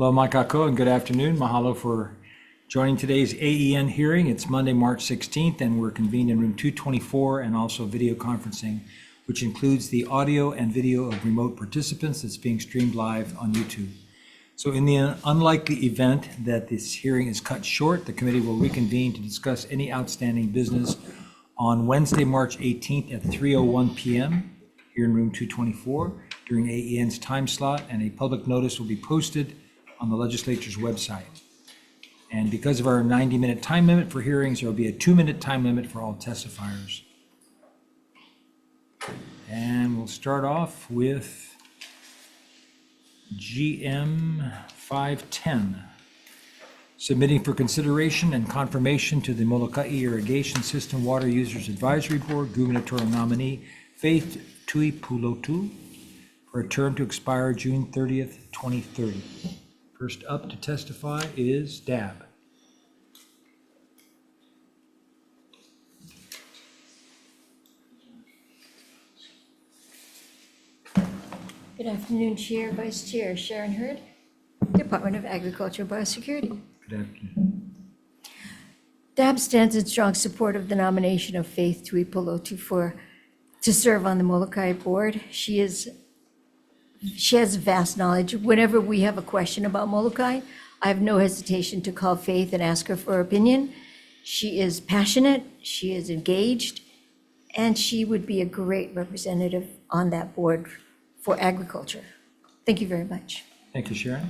Hello, Makako, and good afternoon. Mahalo for joining today's AEN hearing. It's Monday, March 16th, and we're convened in room 224 and also video conferencing, which includes the audio and video of remote participants that's being streamed live on YouTube. So in the unlikely event that this hearing is cut short, the committee will reconvene to discuss any outstanding business on Wednesday, March 18th at 3:01 p.m. here in room 224 during AEN's time slot, and a public notice will be posted on the legislature's website. And because of our 90-minute time limit for hearings, there will be a 2-minute time limit for all testifiers. And we'll start off with GM 510, submitting for consideration and confirmation to the Molokai Irrigation System Water Users Advisory Board gubernatorial nominee Faith Tuipulotu for a term to expire June 30th, 2030. First up to testify is Dab. Good afternoon, Chair, Vice Chair. Sharon Hurd, Department of Agriculture and Biosecurity. Good afternoon. DAB stands in strong support of the nomination of Faith Tuipulotu to serve on the Molokai Board. She has vast knowledge. Whenever we have a question about Molokai, I have no hesitation to call Faith and ask her for her opinion. She is passionate, she is engaged, and she would be a great representative on that board for agriculture. Thank you very much. Thank you, Sharon.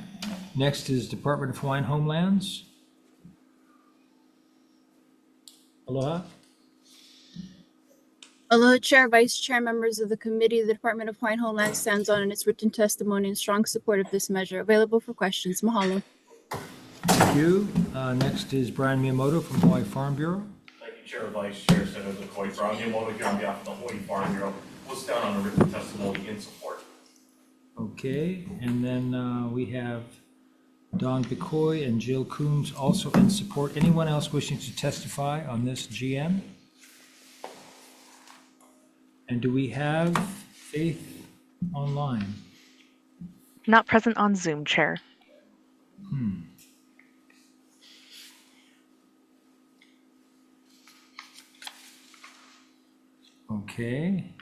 Next is Department of Hawaiian Homelands. Aloha. Aloha, Chair, Vice Chair, members of the committee. The Department of Hawaiian Homeland stands on its written testimony in strong support of this measure. Available for questions. Mahalo. Thank you. Next is Brian Miyamoto from Hawaii Farm Bureau. Thank you, Chair, Vice Chair, Senators McCoy. Brian Miyamoto here on behalf of the Hawaii Farm Bureau. We'll stand on a written testimony in support. Okay, and then we have Don Bicoy and Jill Coombs also in support. Anyone else wishing to testify on this GM? And do we have Faith online? Not present on Zoom, Chair. Okay.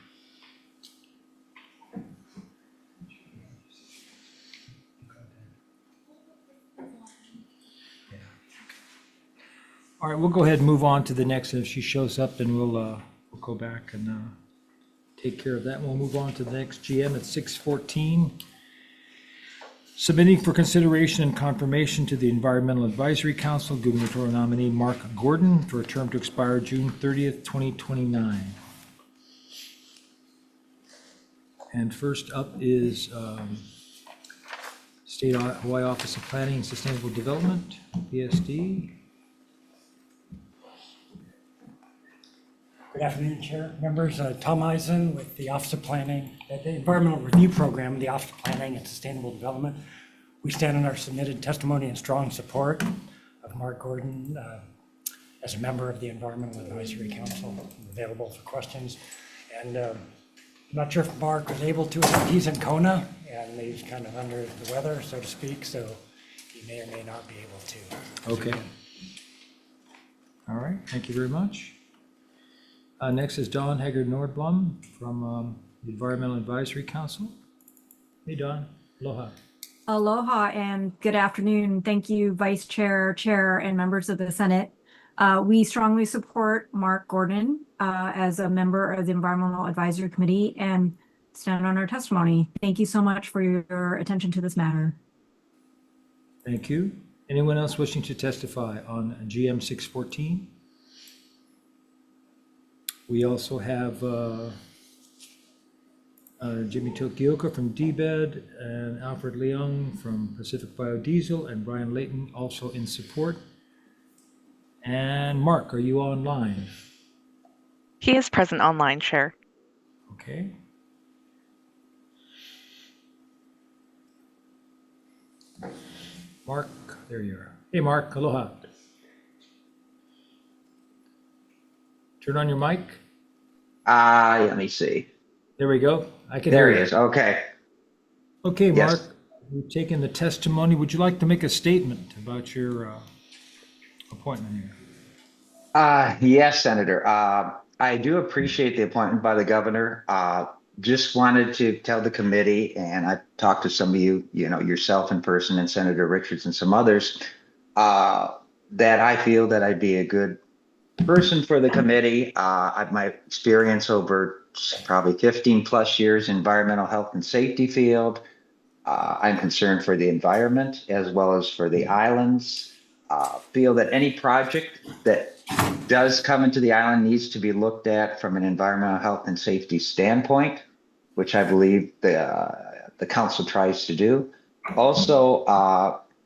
All right, we'll go ahead and move on to the next. If she shows up, then we'll go back and take care of that. We'll move on to the next GM at 614. Submitting for consideration and confirmation to the Environmental Advisory Council gubernatorial nominee Mark Gordon for a term to expire June 30th, 2029. And first up is State Hawaii Office of Planning and Sustainable Development, PSD. Good afternoon, Chair, members. Tom Eisen with the Office of Planning, the Environmental Review Program, the Office of Planning and Sustainable Development. We stand in our submitted testimony in strong support of Mark Gordon as a member of the Environmental Advisory Council. I'm available for questions. And I'm not sure if Mark was able to, he's in Kona and he's kind of under the weather, so to speak, so he may or may not be able to. Okay. All right, thank you very much. Next is Dawn Haggard Nordblom from the Environmental Advisory Council. Hey, Dawn. Aloha. Aloha and good afternoon. Thank you, Vice Chair, Chair, and members of the Senate. We strongly support Mark Gordon as a member of the Environmental Advisory Committee and stand on our testimony. Thank you so much for your attention to this matter. Thank you. Anyone else wishing to testify on GM 614? We also have Jimmy Tokioka from DBED and Alfred Leung from Pacific Biodiesel and Brian Layton also in support. And Mark, are you online? He is present online, Chair. Okay. Mark, there you are. Hey, Mark, aloha. Turn on your mic. Let me see. There we go. I can There hear he you. is. Okay. Okay, Mark. Yes. We've taken the testimony. Would you like to make a statement about your appointment here? Yes, Senator. I do appreciate the appointment by the governor. Just wanted to tell the committee, and I've talked to some of you, yourself in person and Senator Richards and some others, that I feel that I'd be a good person for the committee. My experience over probably 15 plus years in environmental health and safety field. I'm concerned for the environment as well as for the islands. Feel that any project that does come into the island needs to be looked at from an environmental health and safety standpoint, which I believe the council tries to do. Also,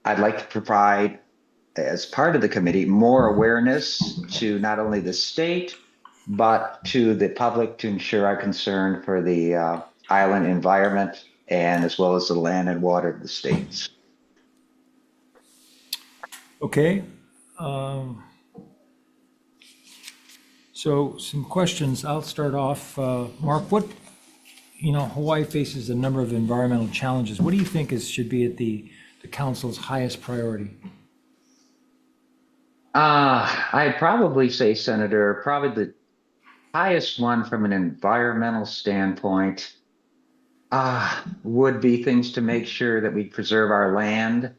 I'd like to provide, as part of the committee, more awareness to not only the state, but to the public to ensure our concern for the island environment and as well as the land and water of the states. Okay. So some questions. I'll start off. Mark, Hawaii faces a number of environmental challenges. What do you think should be at the council's highest priority? I'd probably say, Senator, probably the highest one from an environmental standpoint would be things to make sure that we preserve our land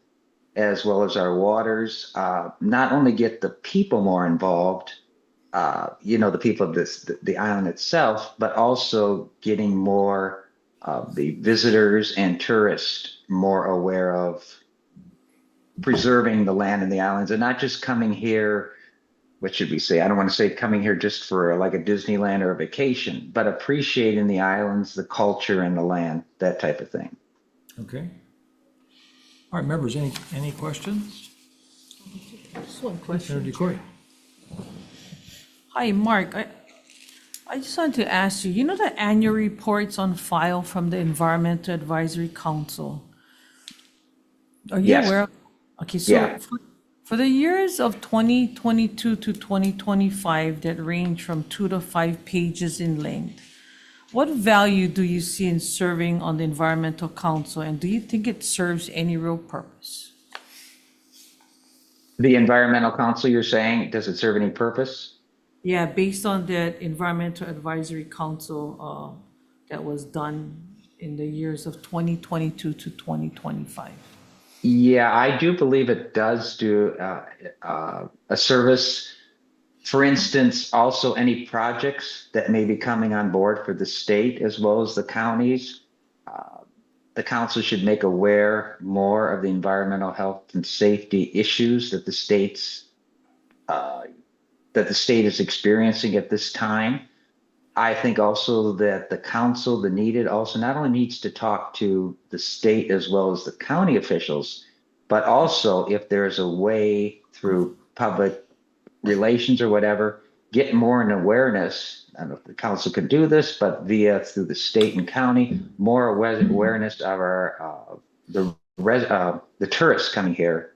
as well as our waters, not only get the people more involved, the people of the island itself, but also getting more of the visitors and tourists more aware of preserving the land and the islands, and not just coming here. What should we say? I don't want to say coming here just for like a Disneyland or a vacation, but appreciating the islands, the culture, and the land, that type of thing. Okay. All right, members, any questions? Just one Senator question. DeCoy. Hi, Mark. I just wanted to ask you, the annual reports on file from the Environmental Advisory Council? Are you Yes. aware of? Okay, so Yeah. for the years of 2022 to 2025 that range from 2 to 5 pages in length, what value do you see in serving on the Environmental Council, and do you think it serves any real purpose? The Environmental Council, you're saying, does it serve any purpose? Yeah, based on that Environmental Advisory Council that was done in the years of 2022 to 2025. Yeah, I do believe it does do a service. For instance, also any projects that may be coming on board for the state as well as the counties. The council should make aware more of the environmental health and safety issues that the state is experiencing at this time. I think also that the council, the needed, also not only needs to talk to the state as well as the county officials, but also if there's a way through public relations or whatever, get more an awareness. I don't know if the council could do this, but through the state and county, more awareness of our the tourists coming here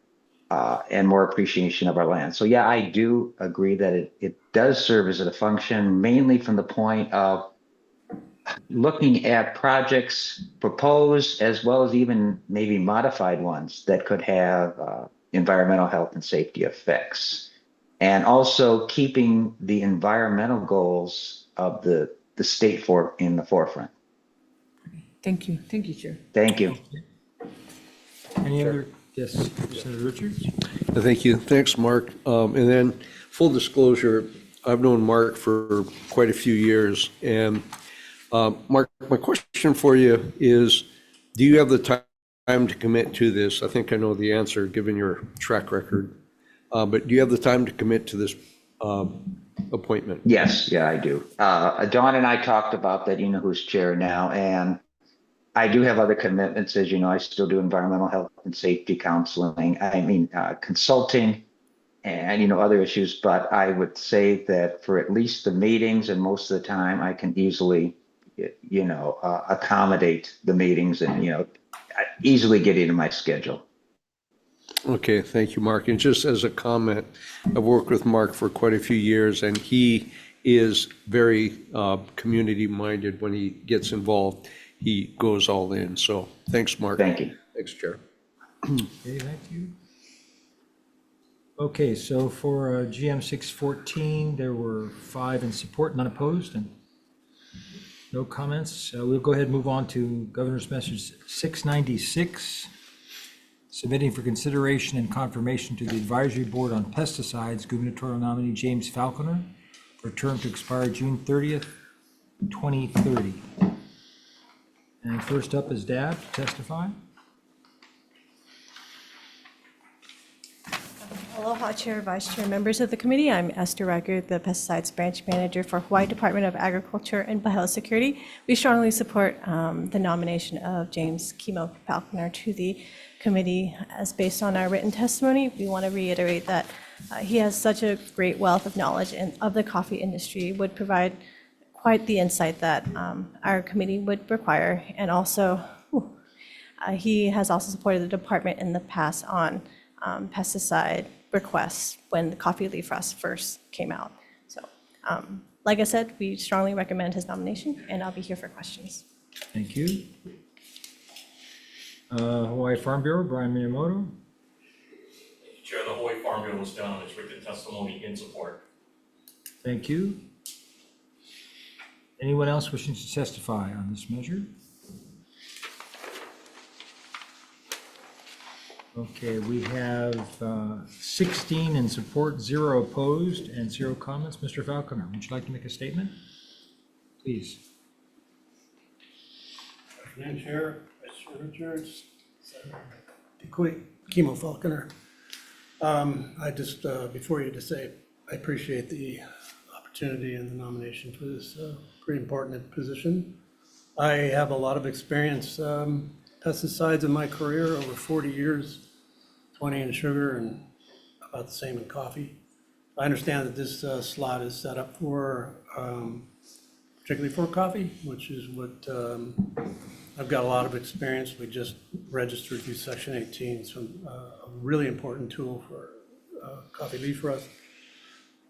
and more appreciation of our land. So yeah, I do agree that it does serve as a function, mainly from the point of looking at projects proposed as well as even maybe modified ones that could have environmental health and safety effects. And also keeping the environmental goals of the state in the forefront. Thank you. Thank you, Chair. Thank you. Any other? Yes, Senator Richards? Thank you. Thanks, Mark. And then full disclosure, I've known Mark for quite a few years. And Mark, my question for you is, do you have the time to commit to this? I think I know the answer given your track record. But do you have the time to commit to this appointment? Yes, yeah, I do. Dawn and I talked about that, who's chair now, and I do have other commitments. As you know, I still do environmental health and safety counseling, consulting and, other issues. But I would say that for at least the meetings and most of the time, I can easily, accommodate the meetings and, easily get into my schedule. Okay, thank you, Mark. And just as a comment, I've worked with Mark for quite a few years, and he is very community-minded. When he gets involved, he goes all in. So thanks, Mark. Thank you. Thanks, Chair. Okay, thank you. Okay, so for GM 614, there were 5 in support, none opposed, and no comments. We'll go ahead and move on to Governor's Message 696, submitting for consideration and confirmation to the Advisory Board on Pesticides, gubernatorial nominee James Falconer, for a term to expire June 30th, 2030. And first up is Dab to testify. Aloha, Chair, Vice Chair, members of the committee. I'm Esther Reicher, the Pesticides Branch Manager for Hawaii Department of Agriculture and Biosecurity. We strongly support the nomination of James Kimo Falconer to the committee. As based on our written testimony, we want to reiterate that he has such a great wealth of knowledge of the coffee industry, would provide quite the insight that our committee would require. And also, he has also supported the department in the past on pesticide requests when the coffee leaf rust first came out. So, like I said, we strongly recommend his nomination, and I'll be here for questions. Thank you. Hawaii Farm Bureau, Brian Miyamoto. Chair, the Hawaii Farm Bureau was down on its written testimony in support. Thank you. Anyone else wishing to testify on this measure? Okay, we have 16 in support, 0 opposed, and 0 comments. Mr. Falconer, would you like to make a statement? Please. Afternoon, Chair, Vice Chair Richards, Kimo Falconer. I just, before you to say, I appreciate the opportunity and the nomination for this pretty important position. I have a lot of experience pesticides in my career, over 40 years, 20 in sugar and about the same in coffee. I understand that this slot is set up for, particularly for coffee, which is what I've got a lot of experience. We just registered through Section 18, so a really important tool for coffee leaf rust.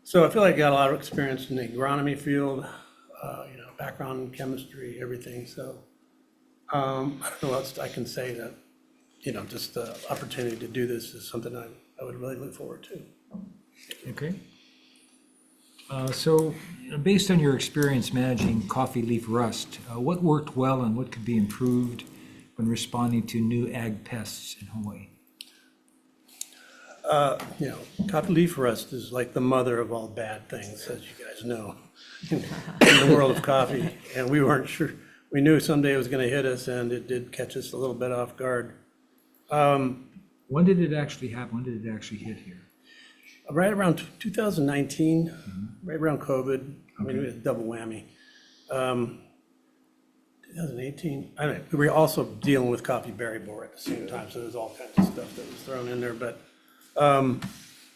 So I feel like I got a lot of experience in the agronomy field, background in chemistry, everything. So I don't know what else I can say that, just the opportunity to do this is something I would really look forward to. Okay. So based on your experience managing coffee leaf rust, what worked well and what could be improved when responding to new ag pests in Hawaii? Coffee leaf rust is like the mother of all bad things, as you guys know, in the world of coffee. And we weren't sure. We knew someday it was going to hit us, and it did catch us a little bit off guard. When did it actually happen? When did it actually hit here? Right around 2019, right around COVID. I mean, it was a double whammy. 2018, I mean, we were also dealing with coffee berry borer at the same time, so there's all kinds of stuff that was thrown in there. But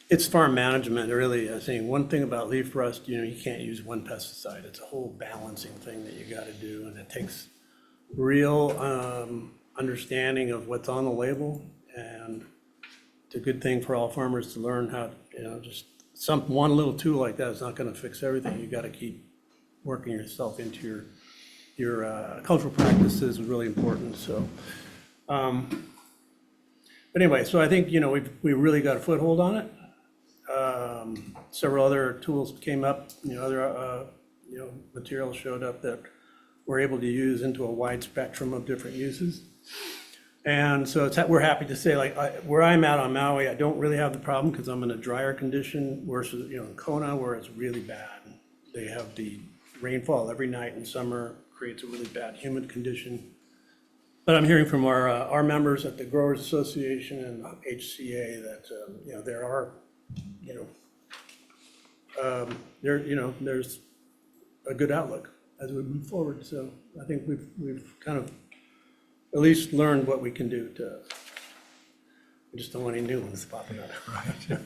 it's farm management, really. I think one thing about leaf rust, you can't use one pesticide. It's a whole balancing thing that you got to do, and it takes real understanding of what's on the label. And it's a good thing for all farmers to learn how, just one little tool like that is not going to fix everything. You got to keep working yourself into your cultural practices is really important. So, but anyway, so I think we really got a foothold on it. Several other tools came up. Other materials showed up that we're able to use into a wide spectrum of different uses. And so we're happy to say, where I'm at on Maui, I don't really have the problem because I'm in a drier condition versus, in Kona, where it's really bad. They have the rainfall every night in summer, creates a really bad humid condition. But I'm hearing from our members at the Growers Association and HCA that, there are, there's a good outlook as we move forward. So I think we've kind of at least learned what we can do we just don't want any new ones popping up. Right.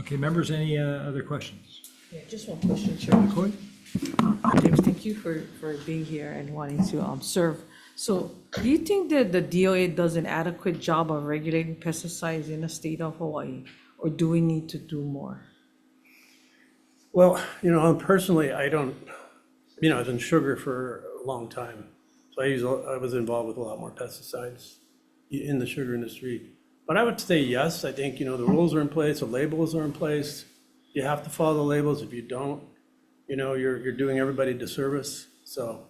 Okay, members, any other questions? Yeah, just one question, Chair. McCoy? James, thank you for being here and wanting to serve. So do you think that the DOA does an adequate job of regulating pesticides in the state of Hawaii, or do we need to do more? Well, personally, I don't, I was in sugar for a long time. So I was involved with a lot more pesticides. in the sugar industry. But I would say yes. I think, the rules are in place, the labels are in place. You have to follow the labels. If you don't, you're doing everybody a disservice. So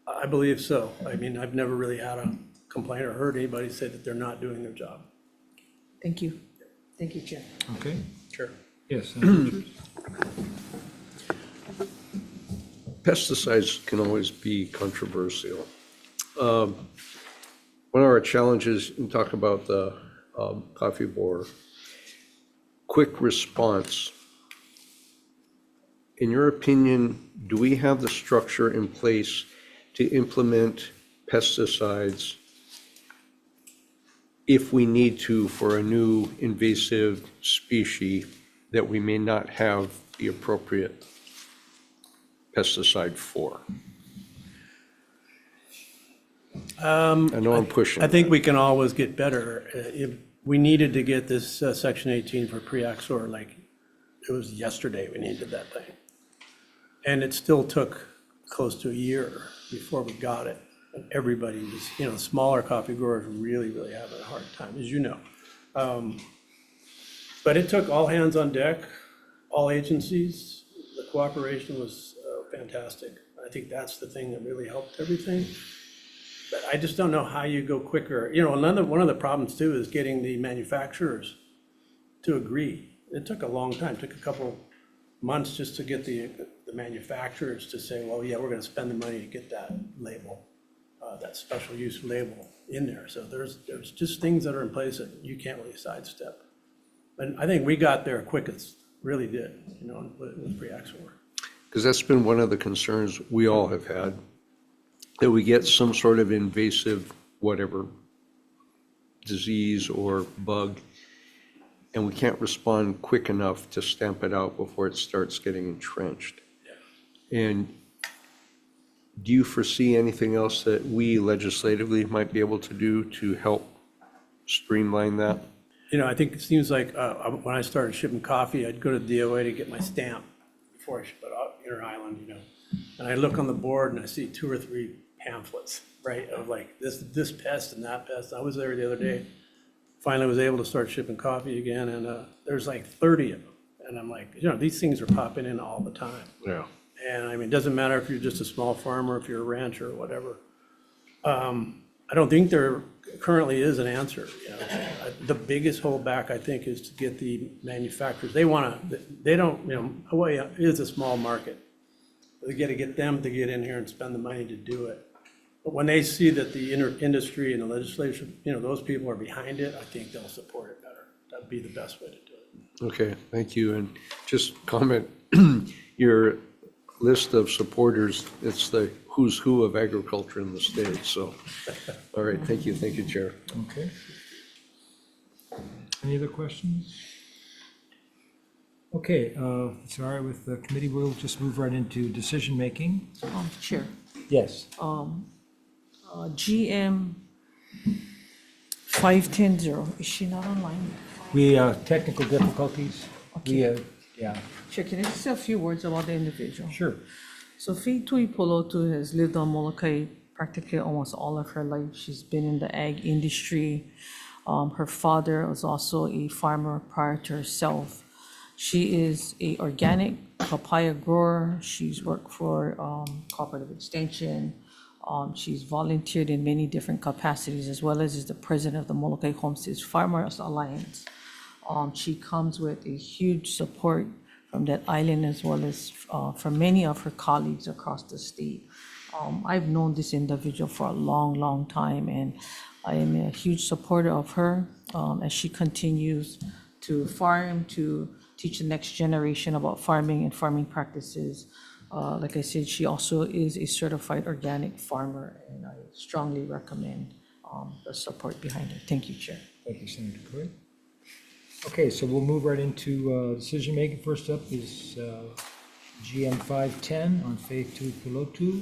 I believe so. I mean, I've never really had a complaint or heard anybody say that they're not doing their job. Thank you. Thank you, Chair. Okay, Sure. yes. Senator Richards? Pesticides can always be controversial. One of our challenges, and talk about the coffee borer, quick response. In your opinion, do we have the structure in place to implement pesticides if we need to for a new invasive species that we may not have the appropriate pesticide for? I know I'm pushing. I think we can always get better. If we needed to get this Section 18 for pre-Axor, like, it was yesterday we needed that thing. And it still took close to a year before we got it. And everybody was, smaller coffee growers really, really having a hard time, as you know. But it took all hands on deck, all agencies. The cooperation was fantastic. I think that's the thing that really helped everything. But I just don't know how you go quicker. One of the problems too is getting the manufacturers to agree. It took a long time. It took a couple months just to get the manufacturers to say, well, yeah, we're going to spend the money to get that label, that special use label in there. So there's just things that are in place that you can't really sidestep. And I think we got there quickest, really did, with pre-Axor. Because that's been one of the concerns we all have had, that we get some sort of invasive, whatever, disease or bug, and we can't respond quick enough to stamp it out before it starts getting entrenched. Yeah. And do you foresee anything else that we legislatively might be able to do to help streamline that? I think it seems like when I started shipping coffee, I'd go to DOA to get my stamp before I ship it out inter-island, And I look on the board and I see 2 or 3 pamphlets, right, of like this pest and that pest. I was there the other day. Finally was able to start shipping coffee again, and there's like 30 of them. And I'm like, these things are popping in all the time. Yeah. And I mean, it doesn't matter if you're just a small farmer, if you're a rancher or whatever. I don't think there currently is an answer. The biggest holdback, I think, is to get the manufacturers. Hawaii is a small market. We got to get them to get in here and spend the money to do it. But when they see that the industry and the legislation, those people are behind it, I think they'll support it better. That'd be the best way to do it. Okay, thank you. And just comment, your list of supporters, it's the who's who of agriculture in the state. So, all right, thank you, Chair. Okay. Any other questions? Okay, if it's all right with the committee, we'll just move right into decision-making. Chair, Yes. GM 5100, is she not online? We, technical difficulties. Okay. Yeah, Chair, can I just say a few words about the individual? sure. So Fei-Tui Polotu has lived on Molokai practically almost all of her life. She's been in the ag industry. Her father was also a farmer prior to herself. She is a organic papaya grower. She's worked for Cooperative Extension. She's volunteered in many different capacities, as well as is the president of the Molokai Homesteads Farmers Alliance. She comes with a huge support from that island, as well as from many of her colleagues across the state. I've known this individual for a long, long time, and I am a huge supporter of her as she continues to farm, to teach the next generation about farming and farming practices. Like I said, she also is a certified organic farmer, and I strongly recommend the support behind her. Thank you, Chair. Thank you, Senator Coy. Okay, so we'll move right into decision-making. First up is GM 510 on Fei-Tui Polotu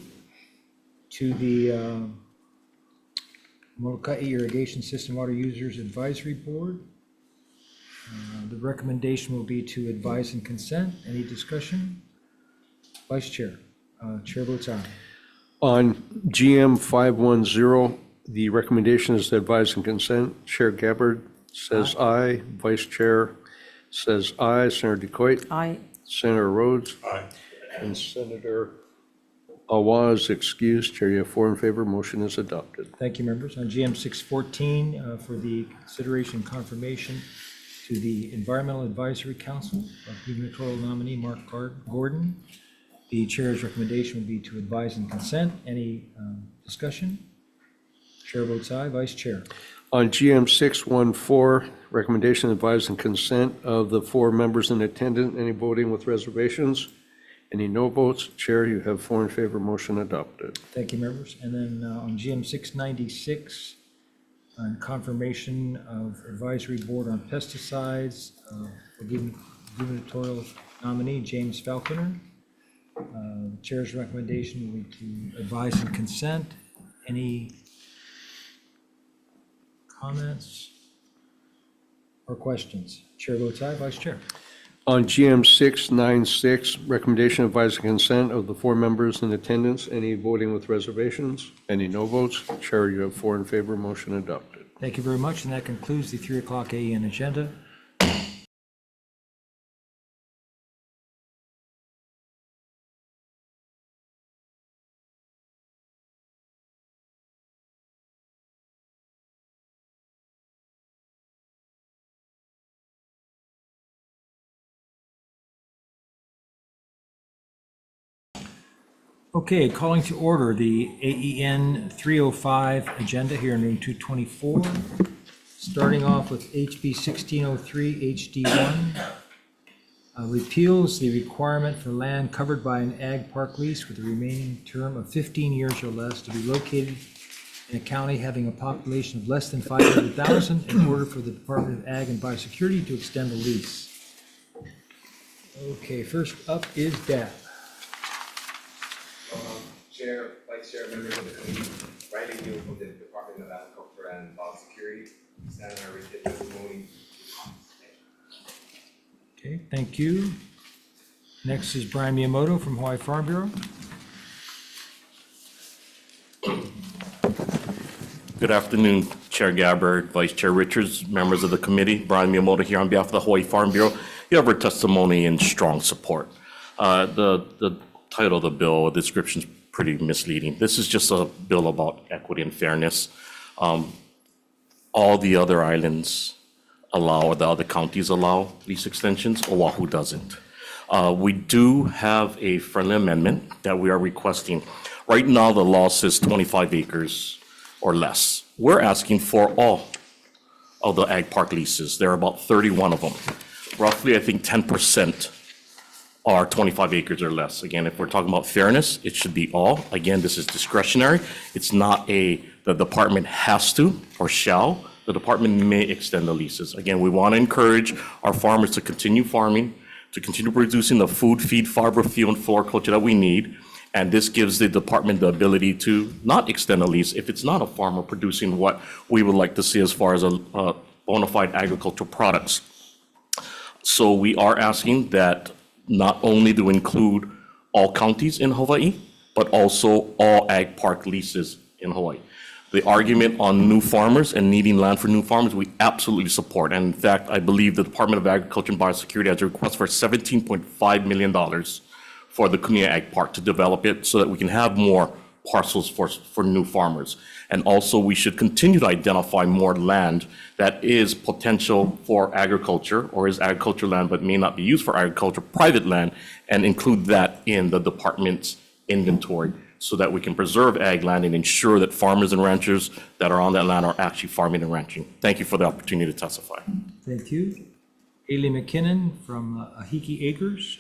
to the Molokai Irrigation System Water Users Advisory Board. The recommendation will be to advise and consent. Any discussion? Vice Chair. Chair votes aye. On GM 510, The recommendation is to advise and consent. Chair Gabbard says aye. Vice Chair says aye. Senator Decoit. Aye. Senator Rhodes. Aye. And Senator Awa is excused. Chair, you have 4 in favor. Motion is adopted. Thank you, members. On GM 614, for the consideration and confirmation to the Environmental Advisory Council of gubernatorial nominee Mark Gordon. The chair's recommendation would be to advise and consent. Any discussion? Chair votes aye. Vice Chair. On GM 614, recommendation, advise and consent of the 4 members in attendance. Any voting with reservations? Any no votes? Chair, you have 4 in favor. Motion adopted. Thank you, members. And then on GM 696, on confirmation of advisory board on pesticides for gubernatorial nominee James Falconer. Chair's recommendation would be to advise and consent. Any comments or questions? Chair votes aye. Vice Chair. On GM 696, recommendation, advise and consent of the 4 members in attendance. Any voting with reservations? Any no votes? Chair, you have 4 in favor. Motion adopted. Thank you very much. And that concludes the 3 o'clock AEN agenda. Okay, calling to order the AEN 305 agenda here in room 224. Starting off with HB 1603 HD1. Repeals the requirement for land covered by an ag park lease with a remaining term of 15 years or less to be located in a county having a population of less than 500,000 in order for the Department of Ag and Biosecurity to extend the lease. Okay, first up is Dab. Chair, Vice Chair, members of the committee, Riley Neal from the Department of Agriculture and Biosecurity, stand on our written testimony. Okay, thank you. Next is Brian Miyamoto from Hawaii Farm Bureau. Good afternoon, Chair Gabbard, Vice Chair Richards, members of the committee. Brian Miyamoto here on behalf of the Hawaii Farm Bureau. You have our testimony in strong support. The title of the bill, the description is pretty misleading. This is just a bill about equity and fairness. All the other islands allow, or the other counties allow lease extensions. Oahu doesn't. We do have a friendly amendment that we are requesting. Right now, the law says 25 acres or less. We're asking for all of the ag park leases. There are about 31 of them. Roughly, I think 10% are 25 acres or less. Again, if we're talking about fairness, it should be all. Again, this is discretionary. It's not the department has to or shall. The department may extend the leases. Again, we want to encourage our farmers to continue farming, to continue producing the food, feed, fiber, fuel, and floriculture that we need. And this gives the department the ability to not extend a lease if it's not a farmer producing what we would like to see as far as a bona fide agricultural products. So we are asking that not only to include all counties in Hawaii, but also all ag park leases in Hawaii. The argument on new farmers and needing land for new farmers, we absolutely support. And in fact, I believe the Department of Agriculture and Biosecurity has a request for $17.5 million for the Kunia Ag Park to develop it so that we can have more parcels for new farmers. And also, we should continue to identify more land that is potential for agriculture or is agriculture land but may not be used for agriculture, private land, and include that in the department's inventory so that we can preserve ag land and ensure that farmers and ranchers that are on that land are actually farming and ranching. Thank you for the opportunity to testify. Thank you. Haley McKinnon from Ahiki Acres.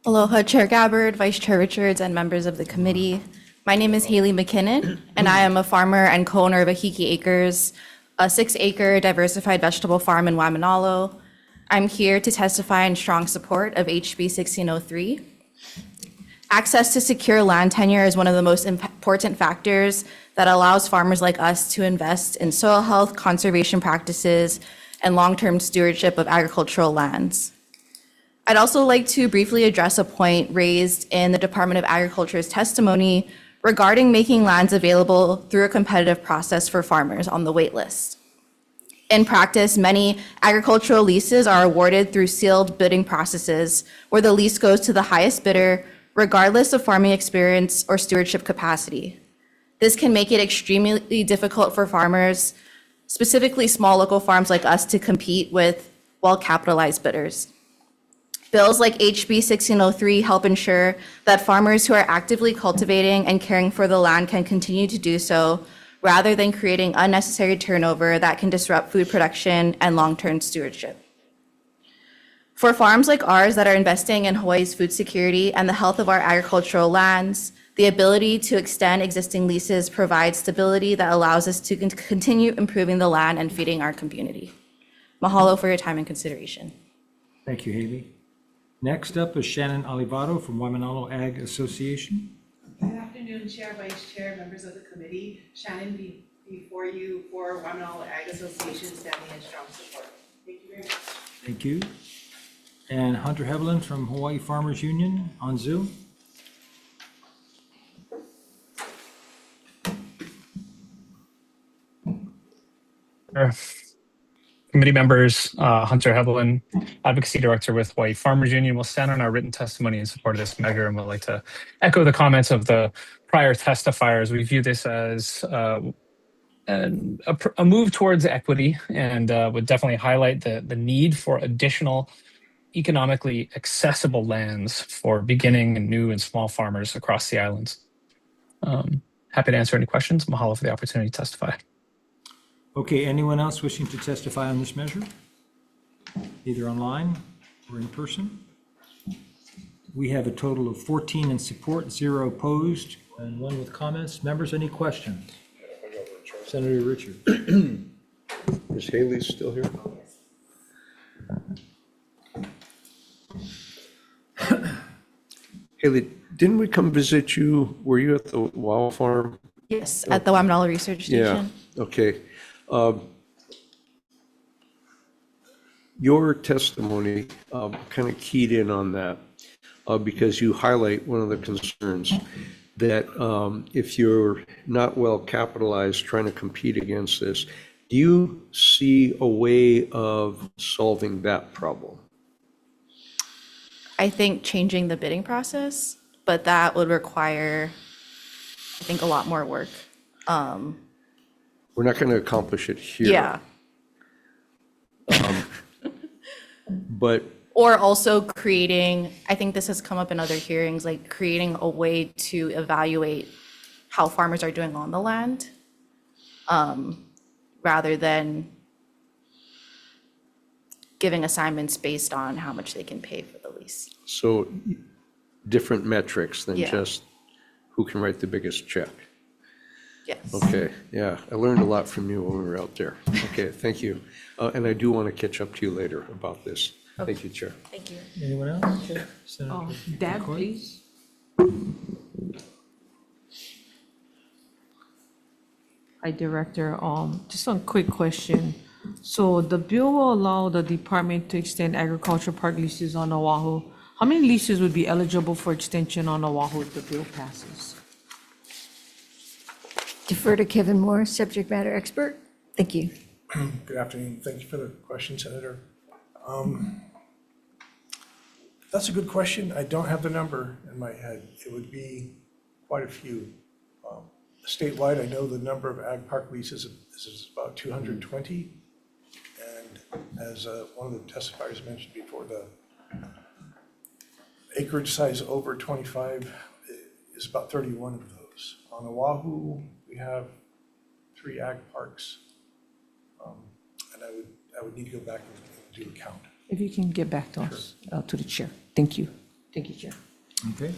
Aloha, Chair Gabbard, Vice Chair Richards, and members of the committee. My name is Haley McKinnon, and I am a farmer and co-owner of Ahiki Acres, a 6-acre diversified vegetable farm in Waimanalo. I'm here to testify in strong support of HB 1603. Access to secure land tenure is one of the most important factors that allows farmers like us to invest in soil health, conservation practices, and long-term stewardship of agricultural lands. I'd also like to briefly address a point raised in the Department of Agriculture's testimony regarding making lands available through a competitive process for farmers on the wait list. In practice, many agricultural leases are awarded through sealed bidding processes where the lease goes to the highest bidder, regardless of farming experience or stewardship capacity. This can make it extremely difficult for farmers, specifically small local farms like us, to compete with well-capitalized bidders. Bills like HB 1603 help ensure that farmers who are actively cultivating and caring for the land can continue to do so, rather than creating unnecessary turnover that can disrupt food production and long-term stewardship. For farms like ours that are investing in Hawaii's food security and the health of our agricultural lands, the ability to extend existing leases provides stability that allows us to continue improving the land and feeding our community. Mahalo for your time and consideration. Thank you, Haley. Next up is Shannon Olivado from Waimanalo Ag Association. Good afternoon, Chair, Vice Chair, members of the committee. Shannon before you for Waimanalo Ag Association, standing in strong support. Thank you very much. Thank you. And Hunter Hevelin from Hawaii Farmers Union on Zoom. Committee members, Hunter Hevelin, Advocacy Director with Hawaii Farmers Union, will stand on our written testimony in support of this measure, and would like to echo the comments of the prior testifiers. We view this as a move towards equity, and would definitely highlight the need for additional economically accessible lands for beginning and new and small farmers across the islands. Happy to answer any questions. Mahalo for the opportunity to testify. Okay, anyone else wishing to testify on this measure? Either online or in person? We have a total of 14 in support, 0 opposed, and 1 with comments. Members, any questions? Senator Richard. Is Haley still here? Haley, didn't we come visit you? Were you at the Wow Farm? Yes, at the Waimanalo Research Station. Yeah, okay. Your testimony kind of keyed in on that because you highlight one of the concerns that if you're not well capitalized trying to compete against this, do you see a way of solving that problem? I think changing the bidding process, but that would require, I think, a lot more work. We're not going to accomplish it here. Yeah. But Or also creating, I think this has come up in other hearings, like creating a way to evaluate how farmers are doing on the land, rather than giving assignments based on how much they can pay for the lease. so different metrics than Yeah. just who can write the biggest check. Yes. Okay, yeah, I learned a lot from you when we were out there. Okay, thank you. And I do want to catch up to you later about this. Thank you, Chair. Thank you. Anyone else? Senator Deb, McCoy? please. Hi, Director. Just one quick question. So the bill will allow the department to extend agriculture park leases on Oahu. How many leases would be eligible for extension on Oahu if the bill passes? Defer to Kevin Moore, subject matter expert. Thank you. Good afternoon. Thank you for the question, Senator. That's a good question. I don't have the number in my head. It would be quite a few. Statewide, I know the number of ag park leases is about 220. And as one of the testifiers mentioned before, the acreage size over 25 is about 31 of those. On Oahu, we have 3 ag parks. And I would need to go back and do a count. If you can get back to us, to the chair. Thank you. Thank you, Chair. Okay.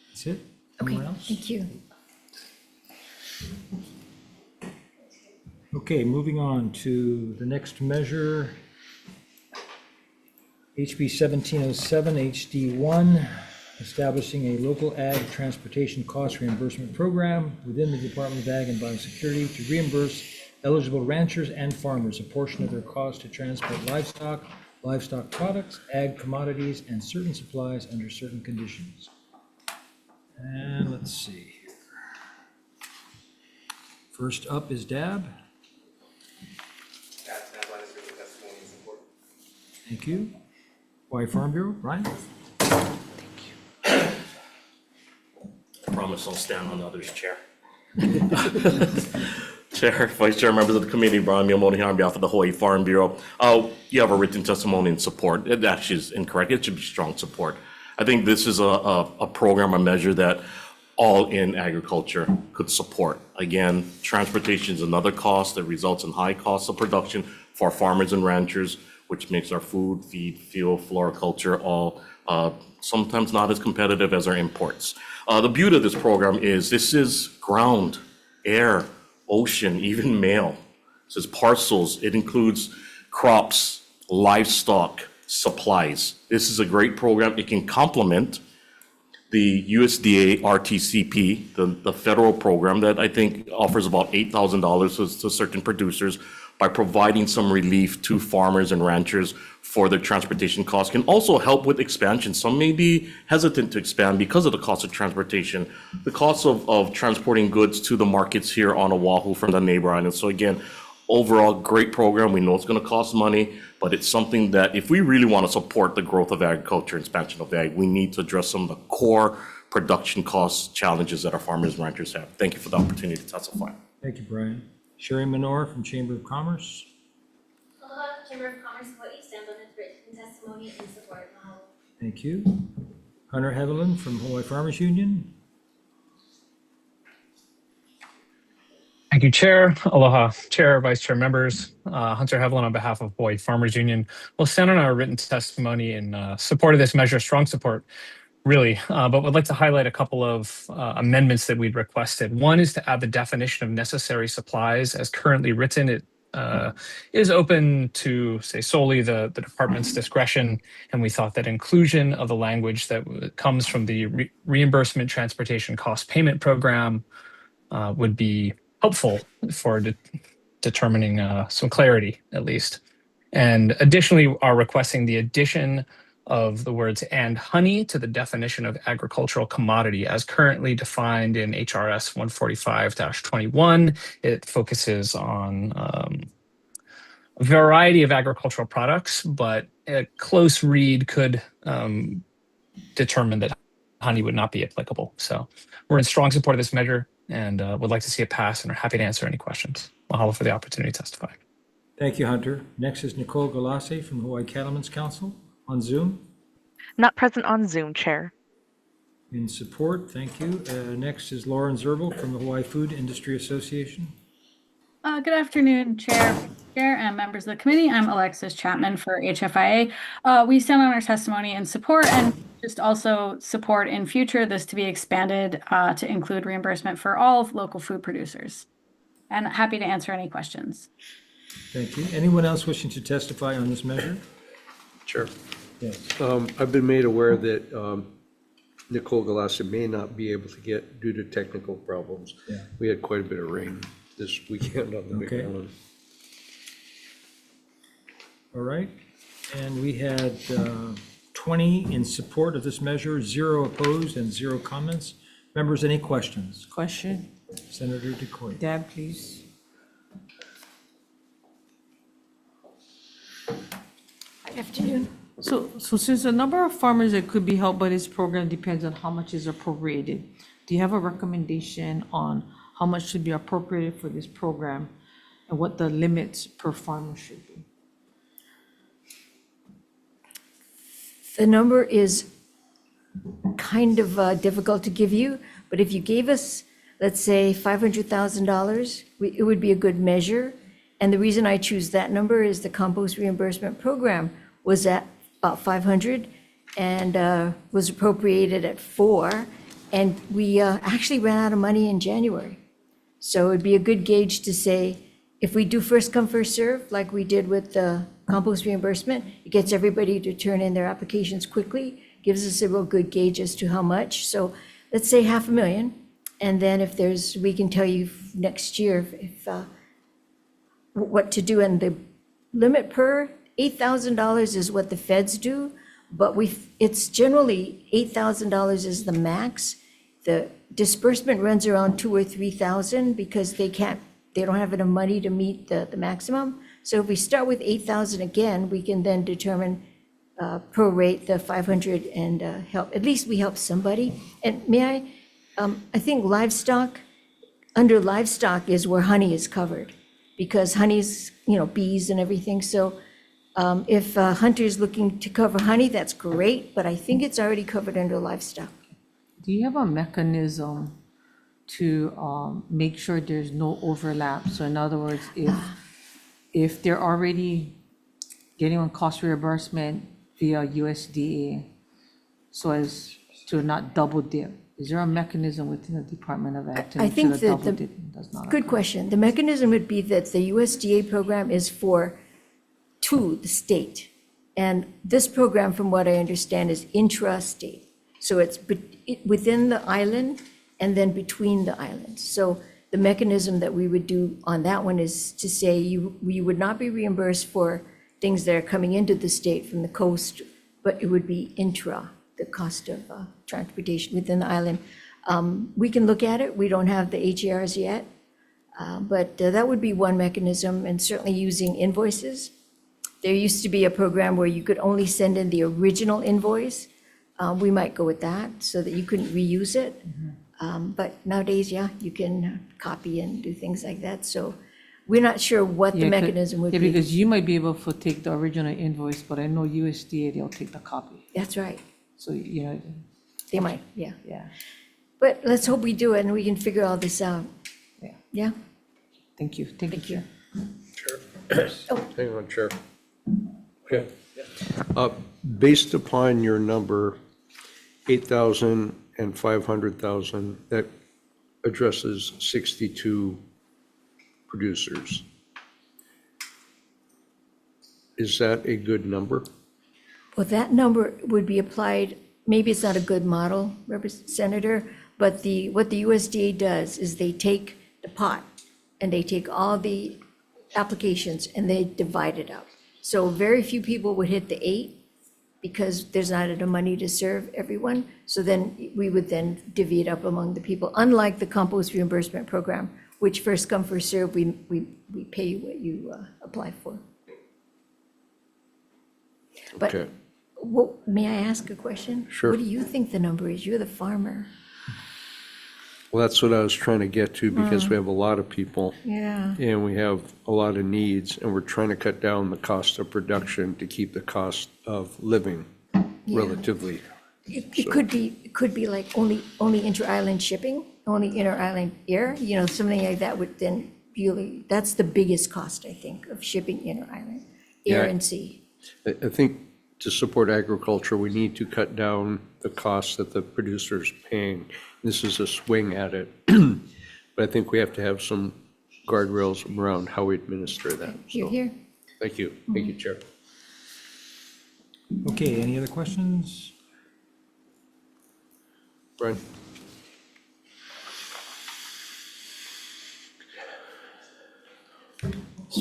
That's it? Okay, Anyone else? thank you. Okay, moving on to the next measure. HB 1707 HD1, establishing a local ag transportation cost reimbursement program within the Department of Ag and Biosecurity to reimburse eligible ranchers and farmers a portion of their cost to transport livestock, livestock products, ag commodities, and certain supplies under certain conditions. And let's see here. First up is Dab. That's why this written testimony and support. Thank you. Hawaii Farm Bureau, Ryan? I promise I'll stand on others' chair. Chair, Vice Chair, members of the committee, Brian Miyamoni here on behalf of the Hawaii Farm Bureau. You have a written testimony and support. It actually is incorrect. It should be strong support. I think this is a program, a measure that all in agriculture could support. Again, transportation is another cost that results in high costs of production for farmers and ranchers, which makes our food, feed, fuel, floriculture all sometimes not as competitive as our imports. The beauty of this program is this is ground, air, ocean, even mail. It says parcels. It includes crops, livestock, supplies. This is a great program. It can complement the USDA RTCP, the federal program that I think offers about $8,000 to certain producers by providing some relief to farmers and ranchers for their transportation costs. Can also help with expansion. Some may be hesitant to expand because of the cost of transportation, the cost of transporting goods to the markets here on Oahu from the neighbor islands. So again, overall, great program. We know it's going to cost money, but it's something that if we really want to support the growth of agriculture, expansion of ag, we need to address some of the core production cost challenges that our farmers and ranchers have. Thank you for the opportunity to testify. Thank you, Brian. Sherry Menor from Chamber of Commerce. Aloha, Chamber of Commerce, Hawai'i, stand on its written testimony in support. Mahalo. Thank you. Hunter Heatherland from Hawaii Farmers Union. Thank you, Chair. Aloha, Chair, Vice Chair members. Hunter Heveland on behalf of Hawaii Farmers Union. We'll stand on our written testimony in support of this measure, strong support, really, but would like to highlight a couple of amendments that we'd requested. One is to add the definition of necessary supplies as currently written. It is open to, say, solely the department's discretion, and we thought that inclusion of the language that comes from the reimbursement transportation cost payment program would be helpful for determining some clarity, at least. And additionally, are requesting the addition of the words "and honey" to the definition of agricultural commodity as currently defined in HRS 145-21. It focuses on a variety of agricultural products, but a close read could determine that honey would not be applicable. So we're in strong support of this measure and would like to see it pass and are happy to answer any questions. Mahalo for the opportunity to testify. Thank you, Hunter. Next is Nicole Galassi from the Hawaii Cattlemen's Council on Zoom. Not present on Zoom, Chair. In support, thank you. Next is Lauren Zerbel from the Hawaii Food Industry Association. Good afternoon, Chair and members of the committee. I'm Alexis Chapman for HFIA. We stand on our testimony in support and just also support in future this to be expanded to include reimbursement for all local food producers. And happy to answer any questions. Thank you. Anyone else wishing to testify on this measure? Sure. Yes. I've been made aware that Nicole Galassi may not be able to get due to technical problems. Yeah. We had quite a bit of rain this weekend on the Big Okay. Island. All right. And we had 20 in support of this measure, 0 opposed and 0 comments. Members, any questions? Question? Senator DeCoy. Deb, please. Good afternoon. So since the number of farmers that could be helped by this program depends on how much is appropriated, do you have a recommendation on how much should be appropriated for this program and what the limits per farmer should be? The number is kind of difficult to give you, but if you gave us, let's say, $500,000, it would be a good measure. And the reason I choose that number is the compost reimbursement program was at about 500 and was appropriated at 4. And we actually ran out of money in January. So it'd be a good gauge to say, if we do first come, first serve, like we did with the compost reimbursement, it gets everybody to turn in their applications quickly, gives us a real good gauge as to how much. So let's say $500,000. And then if there's, we can tell you next year if what to do, and the limit per $8,000 is what the feds do, but it's generally $8,000 is the max. The disbursement runs around 2,000 or 3,000 because they don't have enough money to meet the maximum. So if we start with 8,000 again, we can then determine prorate the 500 and help, at least we help somebody. And may I think livestock, under livestock is where honey is covered, because honey's, bees and everything. So if a hunter is looking to cover honey, that's great, but I think it's already covered under livestock. Do you have a mechanism to make sure there's no overlap? So in other words, if they're already getting on cost reimbursement via USDA, so as to not double dip, is there a mechanism within the Department of Ag to I make sure think that that double the, dip does not good occur? question. The mechanism would be that the USDA program is to the state. And this program, from what I understand, is intra-state. So it's within the island and then between the islands. So the mechanism that we would do on that one is to say you would not be reimbursed for things that are coming into the state from the coast, but it would be the cost of transportation within the island. We can look at it. We don't have the HARs yet, but that would be one mechanism, and certainly using invoices. There used to be a program where you could only send in the original invoice. We might go with that so that you couldn't reuse it. But nowadays, you can copy and do things like that. So we're not sure what the mechanism would be. Yeah, because you might be able to take the original invoice, but I know USDA, they'll take the copy. That's right. So, They might, yeah. yeah, But let's hope we do it and we can figure all this out. Yeah. Yeah? thank you. Thank you. Hang on, Chair. Okay. Based upon your number, 8,000 and 500,000, that addresses 62 producers. Is that a good number? Well, that number would be applied, maybe it's not a good model, Senator, but what the USDA does is they take the pot and they take all the applications and they divide it up. So very few people would hit the 8 because there's not enough money to serve everyone. So then we would then divvy it up among the people, unlike the compost reimbursement program, which first come, first serve, we pay you what you apply for. But Okay. may I ask a question? Sure. What do you think the number is? You're the farmer. Well, that's what I was trying to get to, because we have a lot of people. Yeah. And we have a lot of needs, and we're trying to cut down the cost of production to keep the cost of living relatively. It could be like only inter-island shipping, only inter-island air, something like that would then really, that's the biggest cost, I think, of shipping inter-island, air Yeah. and sea. I think to support agriculture, we need to cut down the costs that the producer's paying. This is a swing at it, but I think we have to have some guardrails around how we administer that. Here, So, here. Thank you. Thank you, Chair. Okay, any other questions? Brian?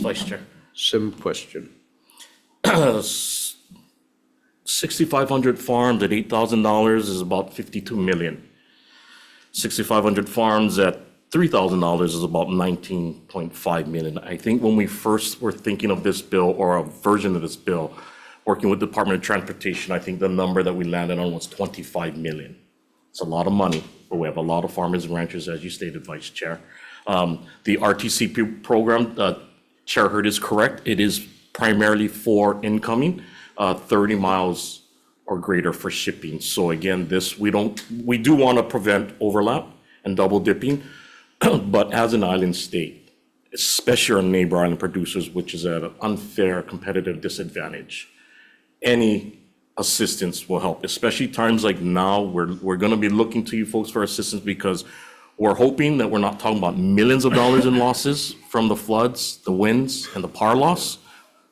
Vice Chair. Sim question. 6,500 farms at $8,000 is about 52 million. 6,500 farms at $3,000 is about 19.5 million. I think when we first were thinking of this bill, or a version of this bill, working with the Department of Transportation, I think the number that we landed on was 25 million. It's a lot of money, but we have a lot of farmers and ranchers, as you stated, Vice Chair. The RTCP program, Chair Hurd is correct. It is primarily for incoming, 30 miles or greater for shipping. So again, we do want to prevent overlap and double dipping, but as an island state, especially our neighbor island producers, which is at an unfair competitive disadvantage, any assistance will help, especially times like now. We're going to be looking to you folks for assistance, because we're hoping that we're not talking about millions of dollars in losses from the floods, the winds, and the power loss.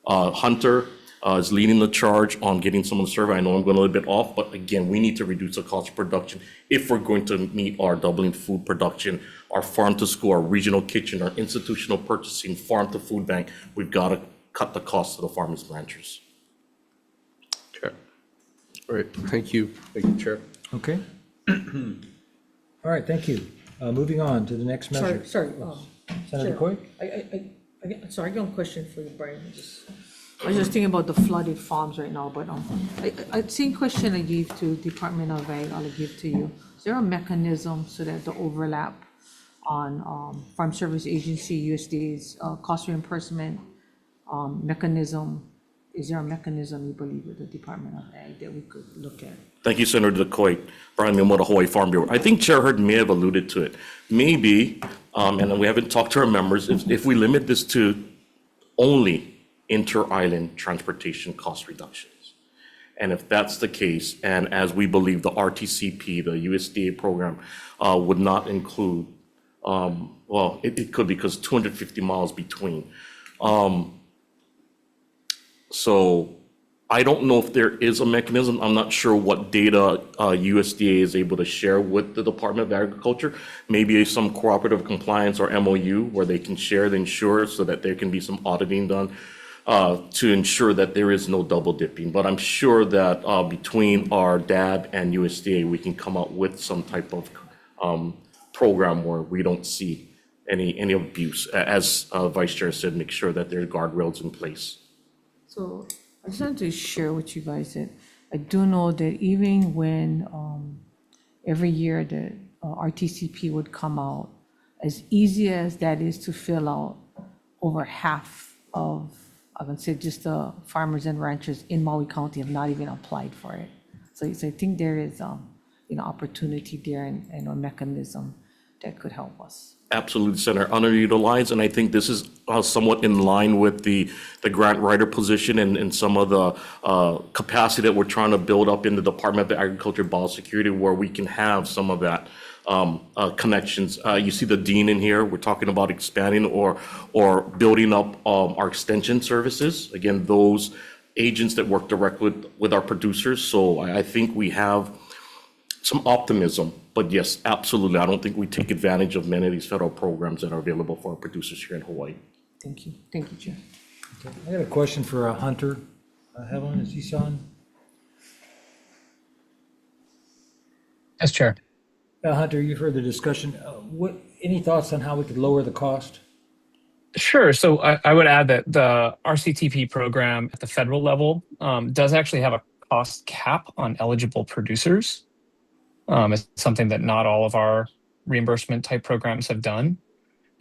Hunter, is leading the charge on getting some of the survey. I know I'm going a little bit off, but again, we need to reduce the cost of production if we're going to meet our doubling food production, our farm to school, our regional kitchen, our institutional purchasing, farm to food bank. We've got to cut the cost to the farmers and ranchers. Okay. All right, thank you. Thank you, Chair. Okay. All right, thank you. Moving on to the next measure. Sorry, Senator Chair. Coy? Sorry, I got a question for you, Brian. I was just thinking about the flooded farms right now, but same question I gave to Department of Ag, I'll give to you. Is there a mechanism so that the overlap on Farm Service Agency, USDA's cost reimbursement mechanism, is there a mechanism you believe with the Department of Ag that we could look at? Thank you, Senator DeCoy. Brian Miyamoto, Hawaii Farm Bureau. I think Chair Hurd may have alluded to it. Maybe, and we haven't talked to our members, if we limit this to only inter-island transportation cost reductions. And if that's the case, and as we believe the RTCP, the USDA program, would not include, well, it could because 250 miles between. So I don't know if there is a mechanism. I'm not sure what data USDA is able to share with the Department of Agriculture. Maybe some cooperative compliance or MOU where they can share the insurers so that there can be some auditing done to ensure that there is no double dipping. But I'm sure that between our DAB and USDA, we can come up with some type of program where we don't see any abuse. As Vice Chair said, make sure that there are guardrails in place. So I just wanted to share with you guys that I do know that even when every year the RTCP would come out, as easy as that is to fill out, over half of, I would say, just the farmers and ranchers in Maui County have not even applied for it. So I think there is, opportunity there and a mechanism that could help us. Absolutely, Senator, underutilized, and I think this is somewhat in line with the grant writer position and some of the capacity that we're trying to build up in the Department of Agriculture Biosecurity, where we can have some of that connections. You see the dean in here. We're talking about expanding or building up our extension services. Again, those agents that work directly with our producers. So I think we have some optimism, but yes, absolutely. I don't think we take advantage of many of these federal programs that are available for our producers here in Hawaii. Thank you. Thank you, Chair. Okay. I got a question for Hunter. Helen, is he on? Yes, Chair. Hunter, you've heard the discussion. Any thoughts on how we could lower the cost? Sure. So I would add that the RCTP program at the federal level does actually have a cost cap on eligible producers. It's something that not all of our reimbursement type programs have done.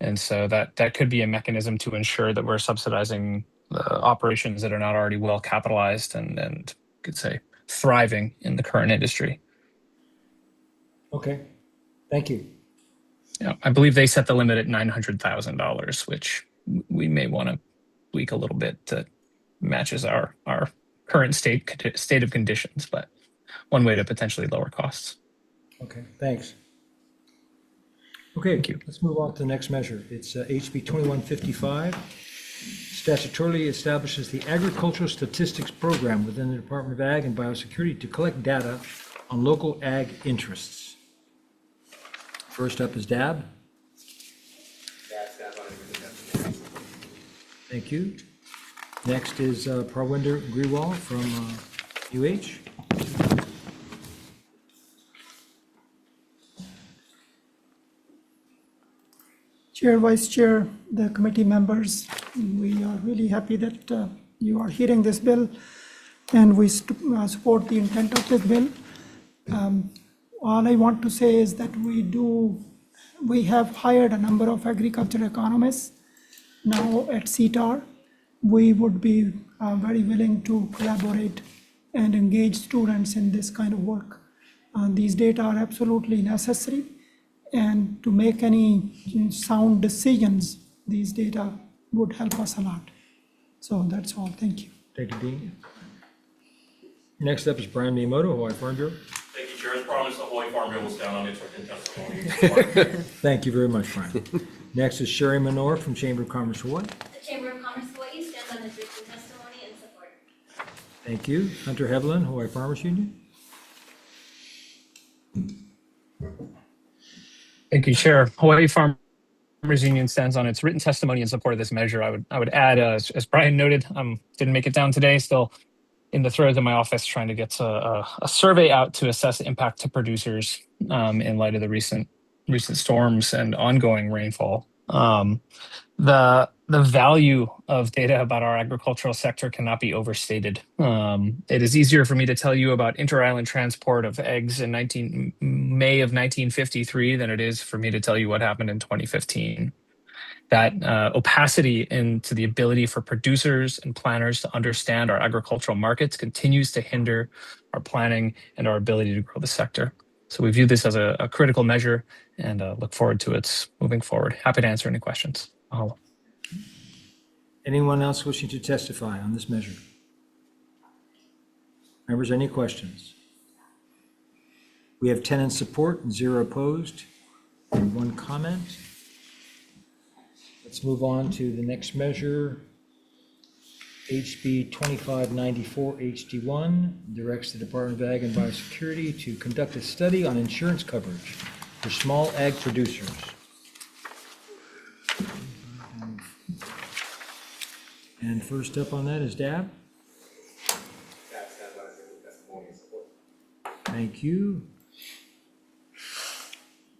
And so that could be a mechanism to ensure that we're subsidizing the operations that are not already well capitalized and could say thriving in the current industry. Okay, thank you. Yeah, I believe they set the limit at $900,000, which we may want to tweak a little bit that matches our current state of conditions, but one way to potentially lower costs. Okay, thanks. Okay, let's move on to the next measure. It's HB 2155. Statutorily establishes the Agricultural Statistics Program within the Department of Ag and Biosecurity to collect data on local ag interests. First up is DAB. Thank you. Next is Parwinder Grewal from UH. Chair, Vice Chair, the committee members, we are really happy that you are hearing this bill, and we support the intent of this bill. All I want to say is that we have hired a number of agriculture economists now at CTAR. We would be very willing to collaborate and engage students in this kind of work. These data are absolutely necessary, and to make any sound decisions, these data would help us a lot. So that's all. Thank you. Thank you, Dean. Next up is Brian Miyamoto, Hawaii Farm Bureau. Thank you, Chair. As promised, the Hawaii Farm Bureau will stand on its written testimony. Thank you very much, Brian. Next is Sherry Menor from Chamber of Commerce Hawaii. The Chamber of Commerce Hawaii stands on its written testimony and support. Thank you. Hunter Heavlin, Hawaii Farmers Union. Thank you, Chair. Hawaii Farmers Union stands on its written testimony in support of this measure. I would add, as Brian noted, didn't make it down today, still in the throes of my office trying to get a survey out to assess the impact to producers in light of the recent storms and ongoing rainfall. The value of data about our agricultural sector cannot be overstated. It is easier for me to tell you about inter-island transport of eggs in May of 1953 than it is for me to tell you what happened in 2015. That opacity into the ability for producers and planners to understand our agricultural markets continues to hinder our planning and our ability to grow the sector. So we view this as a critical measure and look forward to its moving forward. Happy to answer any questions. Mahalo. Anyone else wishing to testify on this measure? Members, any questions? We have 10 in support and 0 opposed and 1 comment. Let's move on to the next measure. HB 2594 HD1 directs the Department of Ag and Biosecurity to conduct a study on insurance coverage for small ag producers. And first up on that is Dab. Thank you.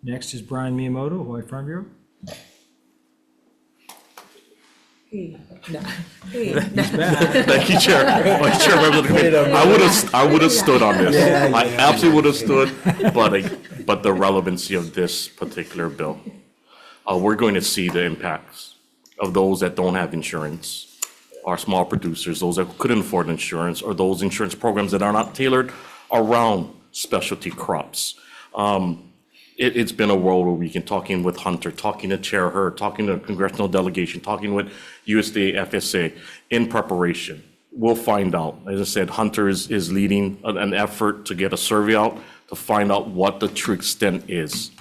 Next is Brian Miyamoto, Hawaii Farm Bureau. Thank you, Chair. Vice Chair, members of the committee. I would have stood on this. I absolutely would have stood, but the relevancy of this particular bill. We're going to see the impacts of those that don't have insurance, our small producers, those that couldn't afford insurance, or those insurance programs that are not tailored around specialty crops. It's been a whirlwind weekend, talking with Hunter, talking to Chair Hurd, talking to the congressional delegation, talking with USDA FSA in preparation. We'll find out. As I said, Hunter is leading an effort to get a survey out to find out what the true extent is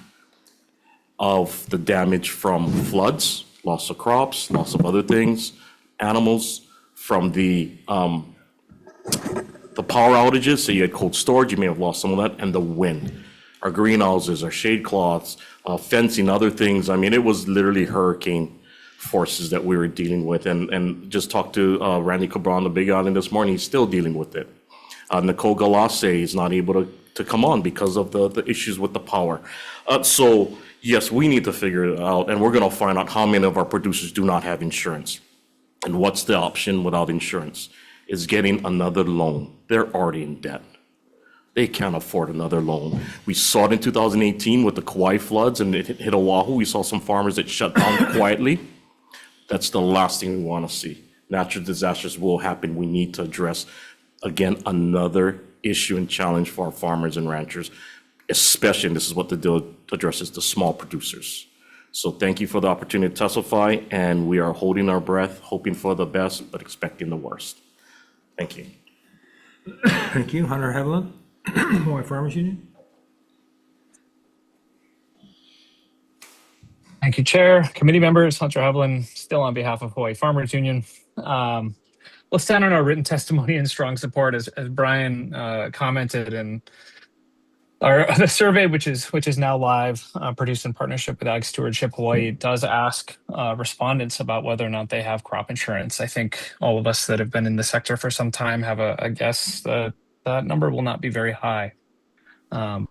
of the damage from floods, loss of crops, loss of other things, animals, from the power outages. So you had cold storage, you may have lost some of that, and the wind. Our greenhouses, our shade cloths, fencing, other things. I mean, it was literally hurricane forces that we were dealing with. And just talked to Randy Cabral on the Big Island this morning. He's still dealing with it. Nicole Galassi is not able to come on because of the issues with the power. So yes, we need to figure it out, and we're going to find out how many of our producers do not have insurance. And what's the option without insurance? Is getting another loan. They're already in debt. They can't afford another loan. We saw it in 2018 with the Kauai floods, and it hit Oahu. We saw some farmers that shut down quietly. That's the last thing we want to see. Natural disasters will happen. We need to address, again, another issue and challenge for our farmers and ranchers, especially, and this is what the bill addresses, the small producers. So thank you for the opportunity to testify, and we are holding our breath, hoping for the best, but expecting the worst. Thank you. Thank you. Hunter Heavlin, Hawaii Farmers Union. Thank you, Chair, committee members. Hunter Heavlin, still on behalf of Hawaii Farmers Union. We'll stand on our written testimony in strong support, as Brian commented, and the survey, which is now live, produced in partnership with Ag Stewardship Hawaii, does ask respondents about whether or not they have crop insurance. I think all of us that have been in the sector for some time have a guess that that number will not be very high.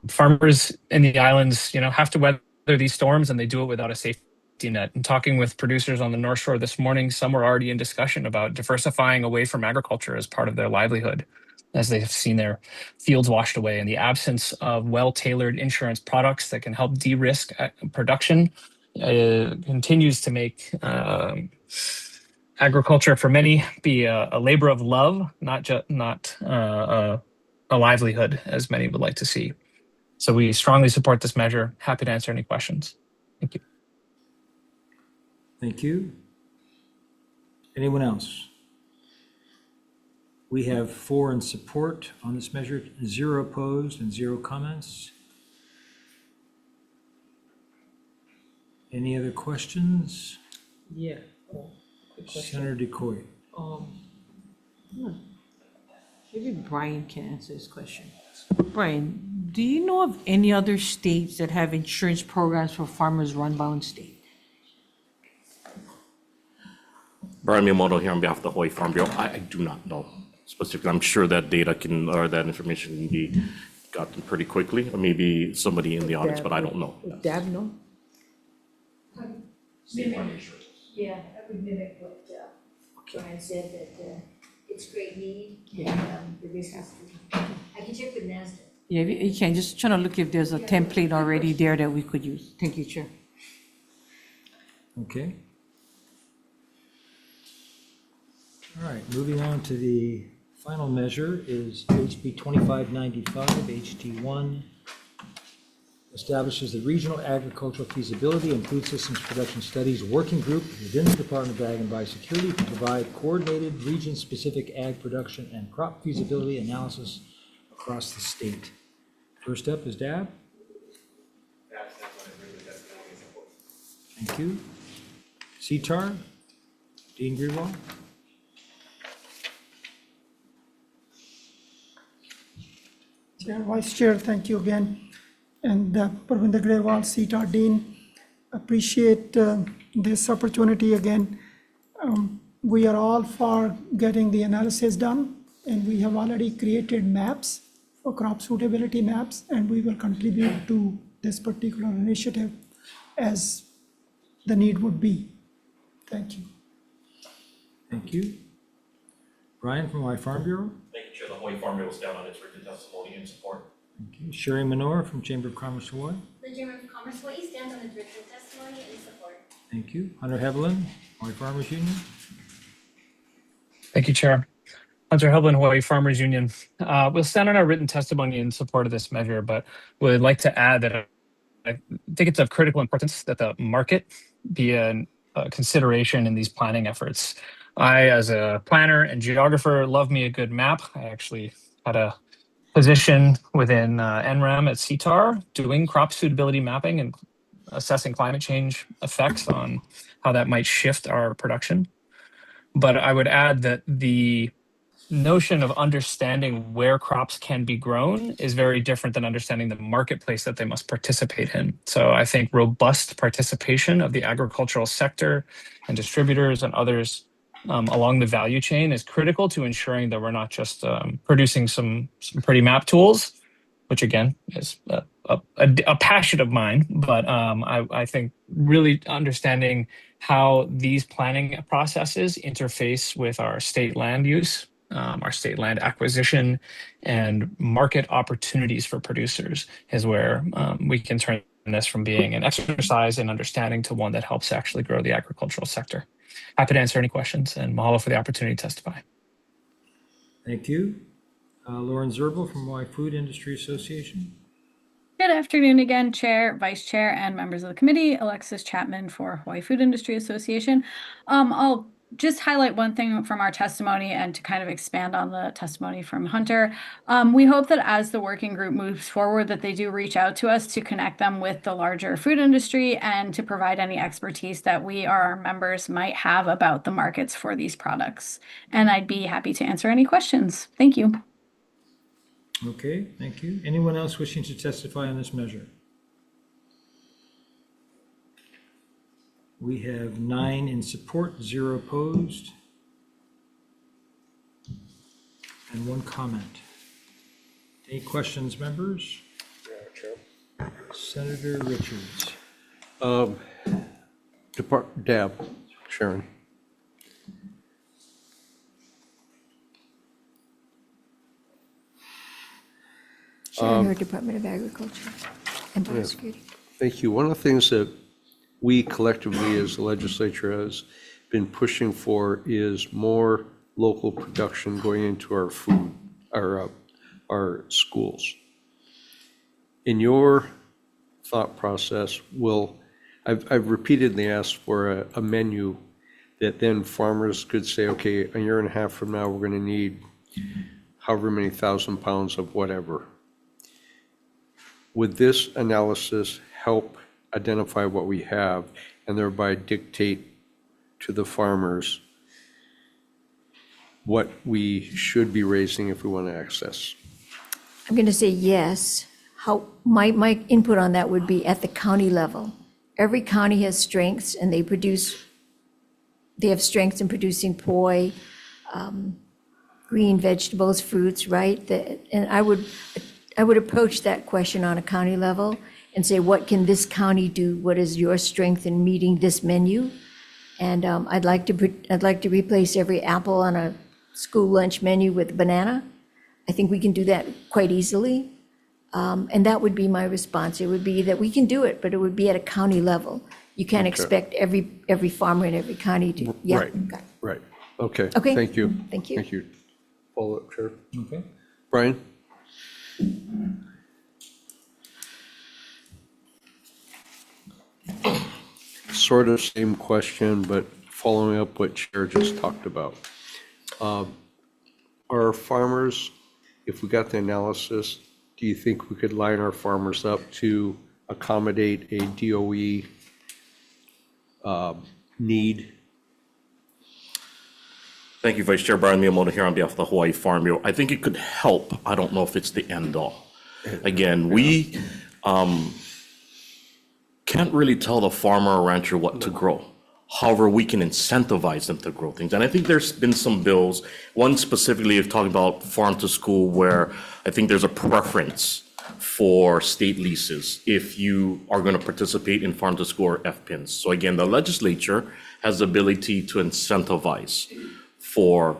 Farmers in the islands, have to weather these storms, and they do it without a safety net. And talking with producers on the North Shore this morning, some were already in discussion about diversifying away from agriculture as part of their livelihood, as they have seen their fields washed away. In the absence of well-tailored insurance products that can help de-risk production, continues to make agriculture for many be a labor of love, not a livelihood, as many would like to see. So we strongly support this measure. Happy to answer any questions. Thank you. Thank you. Anyone else? We have 4 in support on this measure, 0 opposed and 0 comments. Any other questions? Yeah. Quick question. Senator DeCoy. Maybe Brian can answer this question. Brian, do you know of any other states that have insurance programs for farmers run by one state? Brian Miyamoto here on behalf of the Hawaii Farm Bureau. I do not know specifically. I'm sure that data can, or that information can be gotten pretty quickly, or maybe somebody in the audience, but I don't know. Dab, no? Yeah, I would mimic what Brian said, that it's great need, Yeah. and the risk is, I can check with NASDAQ. Yeah, if you can, just trying to look if there's a template already there that we could use. Thank you, Chair. Okay. All right, moving on to the final measure is HB 2595, HT1. Establishes the Regional Agricultural Feasibility and Food Systems Production Studies Working Group within the Department of Ag and Biosecurity to provide coordinated region-specific ag production and crop feasibility analysis across the state. First up is Dab. Thank you. CTAR, Dean Greenwald. Chair, Vice Chair, thank you again. And Parvinder Grewal, CTAR Dean, appreciate this opportunity again. We are all for getting the analysis done, and we have already created maps for crop suitability maps, and we will contribute to this particular initiative as the need would be. Thank you. Thank you. Brian from Hawaii Farm Bureau. Thank you, Chair. The Hawaii Farm Bureau will stand on its written testimony in support. Thank you. Sherry Menor from Chamber of Commerce Hawaii. The Chamber of Commerce Hawaii stands on its written testimony and support. Thank you. Hunter Hevelin, Hawaii Farmers Union. Thank you, Chair. Hunter Heblin, Hawaii Farmers Union. We'll stand on our written testimony in support of this measure, but would like to add that I think it's of critical importance that the market be a consideration in these planning efforts. I, as a planner and geographer, love me a good map. I actually had a position within NRAM at CTAR doing crop suitability mapping and assessing climate change effects on how that might shift our production. But I would add that the notion of understanding where crops can be grown is very different than understanding the marketplace that they must participate in. So I think robust participation of the agricultural sector and distributors and others along the value chain is critical to ensuring that we're not just producing some pretty map tools, which again is a passion of mine, but I think really understanding how these planning processes interface with our state land use, our state land acquisition, and market opportunities for producers is where we can turn this from being an exercise in understanding to one that helps actually grow the agricultural sector. Happy to answer any questions, and mahalo for the opportunity to testify. Thank you. Lauren Zerbel from Hawaii Food Industry Association. Good afternoon again, Chair, Vice Chair, and members of the committee. Alexis Chapman for Hawaii Food Industry Association. I'll just highlight one thing from our testimony and to kind of expand on the testimony from Hunter. We hope that as the working group moves forward, that they do reach out to us to connect them with the larger food industry and to provide any expertise that we or our members might have about the markets for these products. And I'd be happy to answer any questions. Thank you. Okay, thank you. Anyone else wishing to testify on this measure? We have 9 in support, 0 opposed, and 1 comment. Any questions, members? Senator Richards. Dab, Sharon. Sharon Hurd, Department of Agriculture and Biosecurity. Thank you. One of the things that we collectively as the legislature has been pushing for is more local production going into our food, our schools. In your thought process, I've repeatedly asked for a menu that then farmers could say, okay, a year and a half from now, we're going to need however many thousand pounds of whatever. Would this analysis help identify what we have and thereby dictate to the farmers what we should be raising if we want to access? I'm going to say yes. My input on that would be at the county level. Every county has strengths, and they have strengths in producing poi, green vegetables, fruits, right? And I would approach that question on a county level and say, what can this county do? What is your strength in meeting this menu? And I'd like to replace every apple on a school lunch menu with banana. I think we can do that quite easily. And that would be my response. It would be that we can do it, but it would be at a county level. You can't expect every farmer in every county to, yeah. Right, right. Okay. Okay. Thank you. Thank you. Thank you. Follow up, Chair. Okay. Brian? Sort of same question, but following up what Chair just talked about. Our farmers, if we got the analysis, do you think we could line our farmers up to accommodate a DOE need? Thank you, Vice Chair Brian Miyamoto here on behalf of the Hawaii Farm Bureau. I think it could help. I don't know if it's the end all. Again, we can't really tell the farmer or rancher what to grow. However, we can incentivize them to grow things. And I think there's been some bills, one specifically is talking about farm to school, where I think there's a preference for state leases if you are going to participate in farm to school or FPINs. So again, the legislature has the ability to incentivize for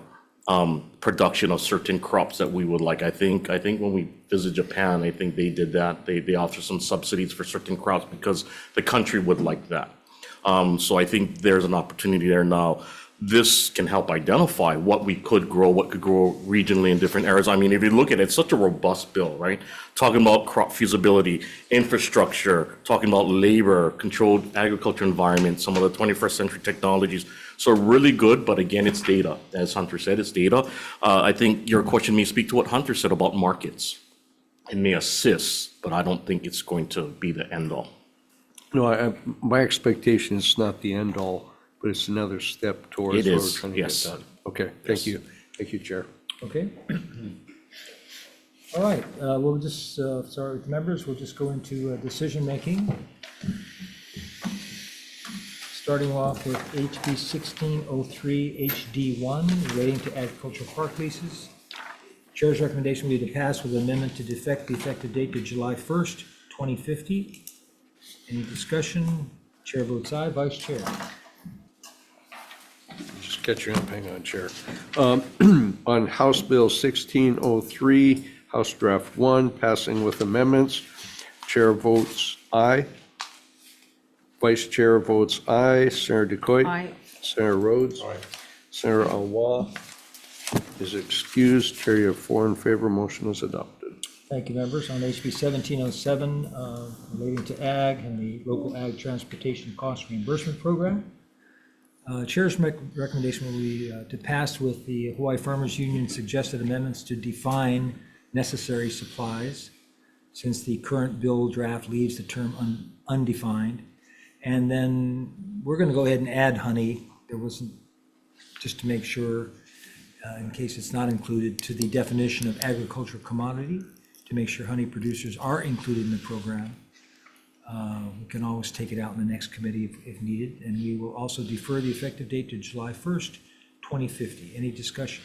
production of certain crops that we would like. I think when we visit Japan, I think they did that. They offer some subsidies for certain crops because the country would like that. So I think there's an opportunity there now. This can help identify what we could grow, what could grow regionally in different areas. I mean, if you look at it, it's such a robust bill, right? Talking about crop feasibility, infrastructure, talking about labor, controlled agriculture environment, some of the 21st century technologies. So really good, but again, it's data. As Hunter said, it's data. I think your question may speak to what Hunter said about markets. It may assist, but I don't think it's going to be the end all. No, my expectation is not the end all, but it's another step towards It what we're is, trying to get yes. done. Okay, thank you. Thank you, Chair. Okay. All right, we'll just, start with members, we'll just go into decision-making. Starting off with HB 1603 HD1 relating to agricultural park leases. Chair's recommendation will be to pass with amendment to defect the effective date to July 1st, 2050. Any discussion? Chair votes aye. Vice Chair? Just catching up, hang on, Chair. On House Bill 1603, House Draft 1, passing with amendments, Chair votes aye. Vice Chair votes aye. Senator DeCoite? Aye. Senator Rhodes? Aye. Senator Alwa is excused. Chair, you have 4 in favor. Motion is adopted. Thank you, members. On HB 1707 relating to ag and the local ag transportation cost reimbursement program. Chair's recommendation will be to pass with the Hawaii Farmers Union suggested amendments to define necessary supplies, since the current bill draft leaves the term undefined. And then we're going to go ahead and add honey. There wasn't, just to make sure, in case it's not included, to the definition of agricultural commodity, to make sure honey producers are included in the program. We can always take it out in the next committee if needed, and we will also defer the effective date to July 1st, 2050. Any discussion?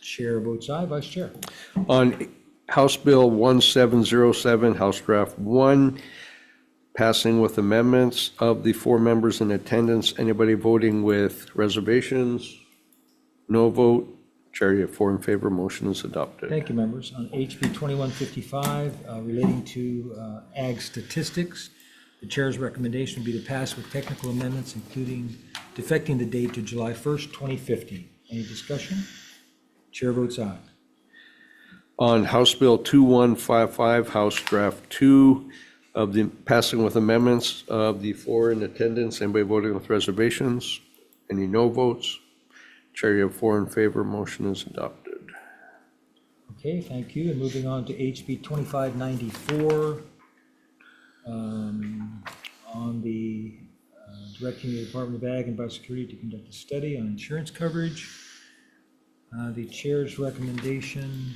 Chair votes aye. Vice Chair? On House Bill 1707, House Draft 1, passing with amendments of the 4 members in attendance. Anybody voting with reservations? No vote. Chair, you have 4 in favor. Motion is adopted. Thank you, members. On HB 2155, relating to ag statistics, the chair's recommendation would be to pass with technical amendments, including defecting the date to July 1st, 2050. Any discussion? Chair votes aye. On House Bill 2155, House Draft 2, of the passing with amendments of the 4 in attendance. Anybody voting with reservations? Any no votes? Chair, you have 4 in favor. Motion is adopted. Okay, thank you. And moving on to HB 2594, on the directing the Department of Ag and Biosecurity to conduct a study on insurance coverage. The chair's recommendation,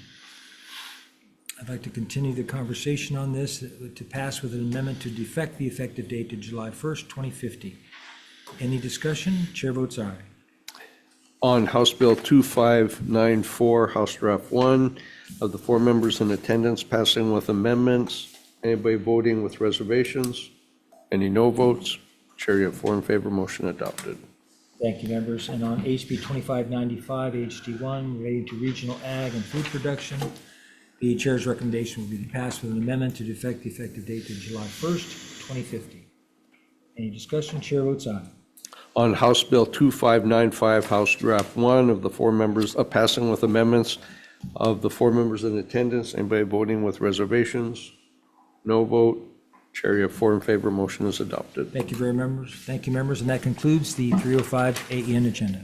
I'd like to continue the conversation on this, to pass with an amendment to defect the effective date to July 1st, 2050. Any discussion? Chair votes aye. On House Bill 2594, House Draft 1, of the 4 members in attendance, passing with amendments. Anybody voting with reservations? Any no votes? Chair, you have 4 in favor, motion adopted. Thank you, members. And on HB 2595, HD1, relating to regional ag and food production, the chair's recommendation will be to pass with an amendment to defect the effective date to July 1st, 2050. Any discussion? Chair votes aye. On House Bill 2595, House Draft 1, of the 4 members, passing with amendments of the 4 members in attendance. Anybody voting with reservations? No vote. Chair, you have 4 in favor, motion is adopted. Thank you very members. Thank you, members. And that concludes the 305 AEN agenda.